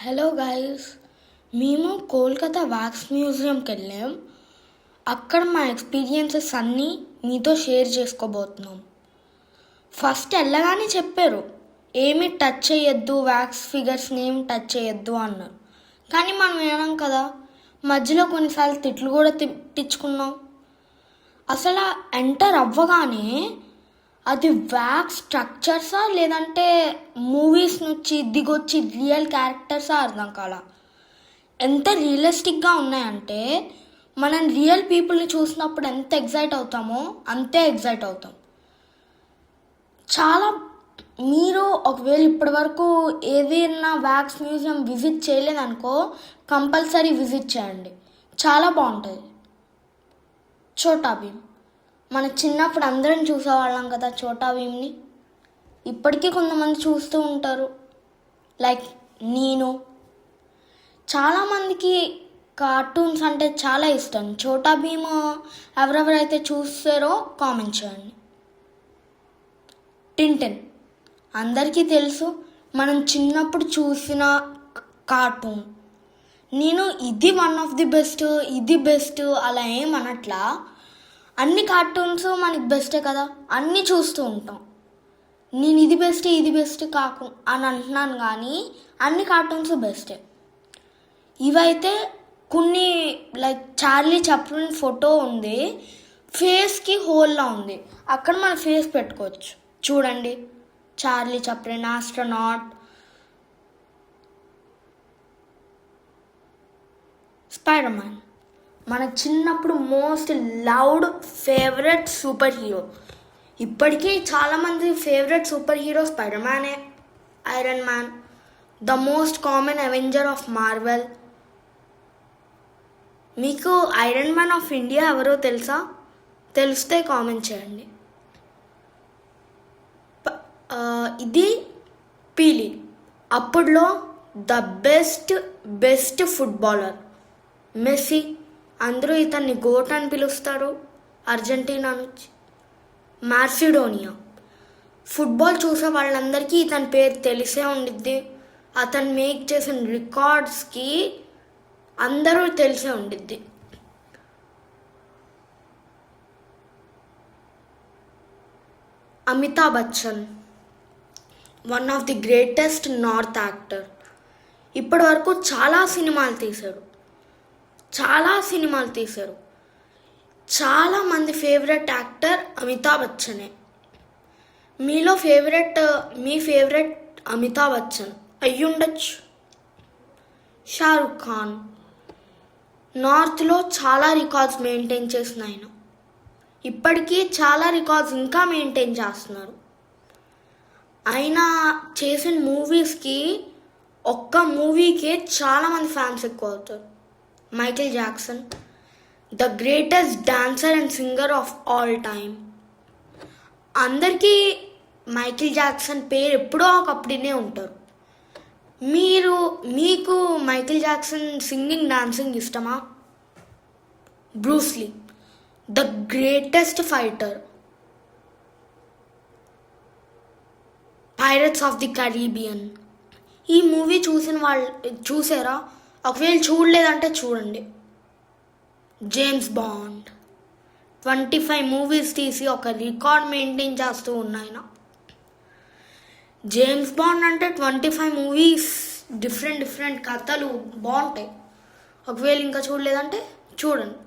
Hello guys, మేము Kolkata wax మ్యూజియంకి వెళ్ళాం. అక్కడ మా ఎక్స్పీరియన్సెస్ అన్నీ మీతో షేర్ చేసుకోబోతున్నాం. ఫస్ట్ వెళ్ళగానే చెప్పారు ఏమి టచ్ చేయొద్దు, వ్యాక్స్ ఫిగర్స్ని ఏమి టచ్ చేయొద్దు అన్నారు. కానీ మనం వినాం కదా, మధ్యలో కొన్నిసార్లు తిట్లు కూడా తిట్టించుకున్నాం. అసలు ఎంటర్ అవ్వగానే అది వ్యాక్స్ స్ట్రక్చర్సా లేదంటే మూవీస్ నుంచి దిగొచ్చి రియల్ క్యారెక్టర్సా అర్థం కాల. ఎంత రియలిస్టిక్గా ఉన్నాయంటే మనం రియల్ పీపుల్ని చూసినప్పుడు ఎంత ఎగ్జైట్ అవుతామో అంతే ఎగ్జైట్ అవుతాం. చాలా మీరు ఒకవేళ ఇప్పటి వరకు ఏదైనా వ్యాక్స్ మ్యూజియం విజిట్ చేయలేదనుకో, కంపల్సరీ విజిట్ చేయండి, చాలా బాగుంటుంది. చోటా భీమ్ మన చిన్నప్పుడు అందరం చూసేవాళ్ళం కదా చోటా భీమ్ని. ఇప్పటికీ కొంతమంది చూస్తూ ఉంటారు, లైక్ నేను. చాలామందికి కార్టూన్స్ అంటే చాలా ఇష్టం. చోటా భీమ్ ఎవరెవరైతే చూస్తారో కామెంట్ చేయండి. టింటిన్ అందరికీ తెలుసు, మనం చిన్నప్పుడు చూసిన కార్టూన్. నేను ఇది వన్ ఆఫ్ ది బెస్ట్, ఇది బెస్ట్ అలా ఏమనట్లా. అన్ని కార్టూన్స్ మనకి బెస్టే కదా, అన్నీ చూస్తూ ఉంటాం. నేను ఇది బెస్ట్ ఇది బెస్ట్ కాకు అని అంటున్నాను, కానీ అన్ని కార్టూన్స్ బెస్టే. ఇవైతే కొన్ని లైక్ చార్లీ చాప్లిన్ ఫోటో ఉంది, ఫేస్కి హోల్లా ఉంది, అక్కడ మన ఫేస్ పెట్టుకోవచ్చు. చూడండి, Charlie Chaplin, astronaut, Spider Man. మన చిన్నప్పుడు most loved favourite superhero. ఇప్పటికీ చాలామంది ఫేవరెట్ సూపర్ హీరో స్పైడర్ మ్యానే, Iron Man, the most common Avenger of Marvel. మీకు ఐరన్ మ్యాన్ ఆఫ్ ఇండియా ఎవరో తెలుసా? తెలిస్తే కామెంట్ చేయండి. ఇది పీలీ, అప్పుడులో ద బెస్ట్ ఫుట్బాలర్ మెస్సీ. అందరూ ఇతన్ని గోట్ అని పిలుస్తారు, అర్జెంటీనా నుంచి. మార్సిడోనియా, ఫుట్బాల్ చూసే వాళ్ళందరికీ ఇతని పేరు తెలిసే ఉండిద్ది. అతను మేక్ చేసిన రికార్డ్స్కి అందరూ తెలిసే ఉండిద్ది. Amitabh Bachchan, one of the greatest north actor. ఇప్పటి వరకు చాలా సినిమాలు తీశారు. చాలామంది ఫేవరెట్ యాక్టర్ అమితాబ్ బచ్చనే. మీ ఫేవరెట్ అమితాబ్ బచ్చన్ అయ్యుండొచ్చు. షారుఖ్ ఖాన్, నార్త్లో చాలా రికార్డ్స్ మెయింటైన్ చేసిన ఆయన. ఇప్పటికీ చాలా రికార్డ్స్ ఇంకా మెయింటైన్ చేస్తున్నారు. ఆయన చేసిన మూవీస్కి, ఒక్క మూవీకే చాలామంది ఫ్యాన్స్ ఎక్కువ అవుతారు. Michael Jackson, the greatest dancer and singer of all time. అందరికీ మైకేల్ జాక్సన్ పేరు ఎప్పుడో ఒకప్పుడునే ఉంటారు. మీకు మైకేల్ జాక్సన్ సింగింగ్, డాన్సింగ్ ఇష్టమా? Bruce Lee, the greatest fighter. Pirates of the Caribbean. ఈ మూవీ చూసారా? ఒకవేళ చూడలేదంటే చూడండి. జేమ్స్ బాండ్, 25 మూవీస్ తీసి ఒక రికార్డ్ మెయింటైన్ చేస్తూ ఉన్నాయన. జేమ్స్ బాండ్ అంటే 25 మూవీస్, డిఫరెంట్ కథలు బాగుంటాయి. ఒకవేళ ఇంకా చూడలేదంటే చూడండి.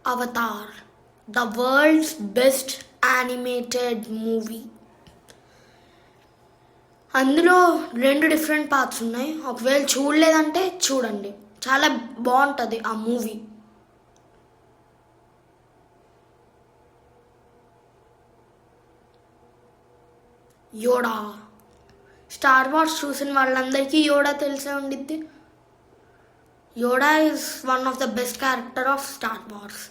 Avatar, the world's best animated movie. అందులో 2 డిఫరెంట్ పార్ట్స్ ఉన్నాయి. ఒకవేళ చూడలేదంటే చూడండి, చాలా బాగుంటుంది ఆ మూవీ. యోడా, స్టార్ వార్స్ చూసిన వాళ్ళందరికీ యోడా తెలిసే ఉండిద్ది. Yoda is one of the best character of Star Wars.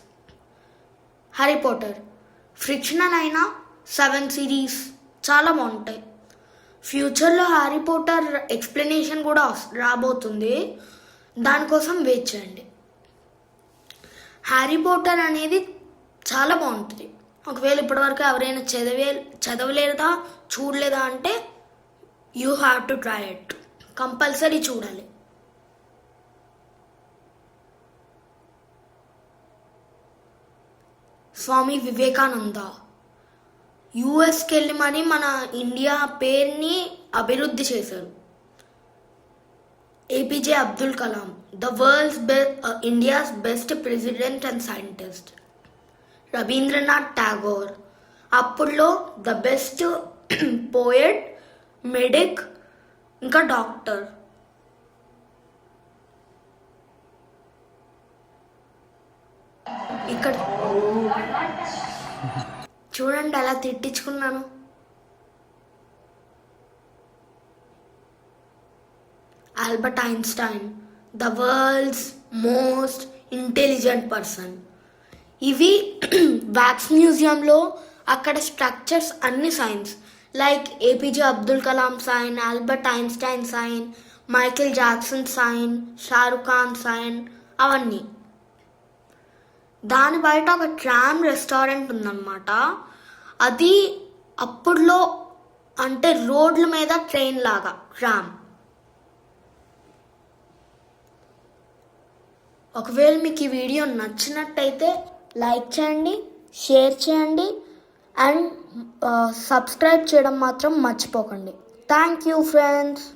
Harry Potter, fictional అయినా 7 సిరీస్ చాలా బాగుంటాయి. ఫ్యూచర్లో హ్యారీ పాటర్ ఎక్స్ప్లెనేషన్ కూడా రాబోతుంది, దానికోసం వెయిట్ చేయండి. హ్యారీ పాటర్ అనేది చాలా బాగుంటుంది. ఒకవేళ ఇప్పటివరకు ఎవరైనా చదవలేదా చూడలేదా అంటే you have to try it, compulsory చూడాలి. స్వామి వివేకానంద యుఎస్కి వెళ్ళి మరి మన ఇండియా పేరుని అభివృద్ధి చేశారు. APJ Abdul Kalam the India's best president and scientist. Rabindranath Tagore అప్పుడులో ద బెస్ట్ పోయెట్, మెడిక్, ఇంకా డాక్టర్. ఇక్కడ చూడండి అలా తిట్టించుకున్నాను. Albert Einstein the world's most intelligent person. ఇవి వ్యాక్స్ మ్యూజియంలో అక్కడ స్ట్రక్చర్స్ అన్ని signs, like APJ Abdul Kalam sign, Albert Einstein sign, Michael Jackson sign, Shahrukh Khan sign, అవన్నీ. దాని బయట ఒక ట్రామ్ రెస్టారెంట్ ఉందన్నమాట. అది అప్పుడులో అంటే రోడ్ల మీద ట్రైన్ లాగా ట్రామ్. ఒకవేళ మీకు ఈ వీడియో నచ్చినట్టయితే లైక్ చేయండి, షేర్ చేయండి అండ్ సబ్స్క్రైబ్ చేయడం మాత్రం మర్చిపోకండి. Thank you friends.